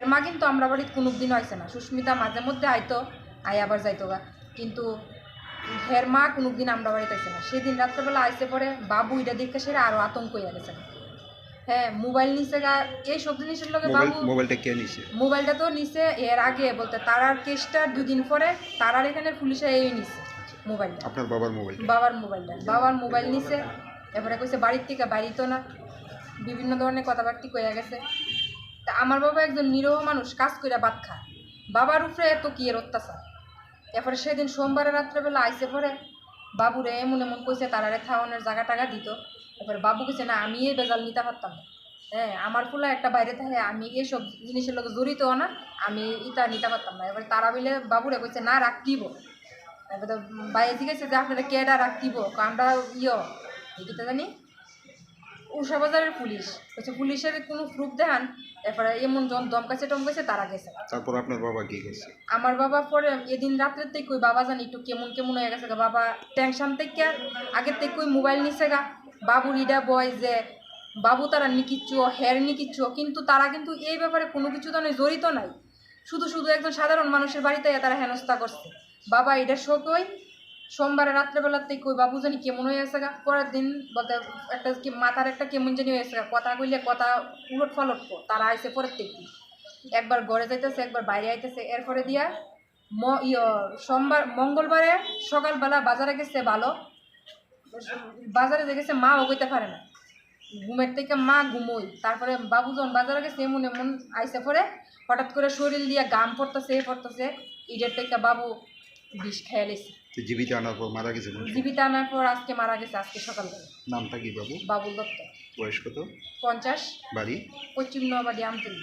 এর মা কিন্তু আমরা বাড়িতে কোনো দিন আইসে না। সুস্মিতা মাঝে মধ্যে আইতো, আই আবার যাইতো গা, কিন্তু হের মা কোনো দিন আমরা বাড়িতে আইসে না। সেদিন রাত্রেবেলা আইসে পরে বাবু এটা দেখে সেরা আরও আতঙ্ক হয়ে গেছে। হ্যাঁ, মোবাইল নিছে গা, এই সব জিনিসের লগে বাবু। মোবাইলটা কে নিছে? মোবাইলটা তো নিছে এর আগে, বলতে তারার কেসটা 2 দিন পরে তারার এখানে পুলিশে এই নিছে মোবাইলটা। আপনার বাবার মোবাইল? বাবার মোবাইল নিছে। এরপরে কইছে বাড়ির থেকে বাড়িতো না, বিভিন্ন ধরনের কথাবার্তা কইয়া গেছে। তা আমার বাবা একজন নিরহ মানুষ, কাজ কইরা ভাত খায়, বাবার উপরে এত কি এর অত্যাচার। এরপরে সেদিন সোমবারে রাত্রেবেলা আইসে পরে বাবুরে এমন এমন কইছে তারারে খাওয়ানোর জায়গা টাকা দিত। এরপরে বাবু কইছে না, আমি এই বেজাল নিতে পারতাম না। হ্যাঁ, আমার ফুলা একটা বাইরে থাকে, আমি এইসব জিনিসের লোক জড়িত না, আমি ইটা নিতে পারতাম না। এবার তারা মিলে বাবুরে কইছে না রাখতিব। এবার বাইরে জিজ্ঞেছে যে আপনারা কেডা রাখতিব, আমরা এদিকে জানি উষা বাজারের পুলিশ। বলছে পুলিশের কোনো প্রুফ দেখান। এরপরে এমন দমকাছে টমকাছে তারা গেছে। তারপর আপনার বাবা কি গেছে? আমার বাবা পরে এদিন রাত্রের থেকে কই বাবা জানি একটু কেমন কেমন হয়ে গেছে গা। বাবা টেনশন থেকে আগের থেকে কই মোবাইল নিছে গা। বাবুর ইডা বয় যে বাবু তারা নিকিচ্ছু হের নিকিচ্ছু, কিন্তু তারা কিন্তু এই ব্যাপারে কোনো কিছু তো জড়িত নাই। শুধু শুধু একজন সাধারণ মানুষের বাড়িতে তারা হেনস্থা করছে। বাবা এটা শোকই সোমবারে রাত্রেবেলার থেকে কই বাবু জানি কেমন হয়ে গেছে গা। পরের দিন বলতে একটা মাথার একটা কেমন জানি হয়ে গেছে গা, কথা কইলে কথা উলট ফালট। তারা আইসে পরের থেকে একবার ঘরে যাইতেছে, একবার বাইরে আইতেছে। এরপরে দিয়া মঙ্গলবারে সকালবেলা বাজারে গেছে, ভালো বাজারে যে গেছে মা ও কইতে পারে না, ঘুমের থেকে মা ঘুমোই। তারপরে বাবু যখন বাজারে গেছে এমন এমন আইসে পরে হঠাৎ করে শরীর দিয়া গাম পড়তেছে ইডের থেকে বাবু বিষ খেয়ে লেছে। জীবিত আনার পর মারা গেছে? জীবিত আনার পর আজকে মারা গেছে, আজকে সকালবেলা। নামটা কি বাবু? বাবুল দত্ত। বয়স কত? 50। বাড়ি? পশ্চিম নোয়াবাড়ি আমতলী।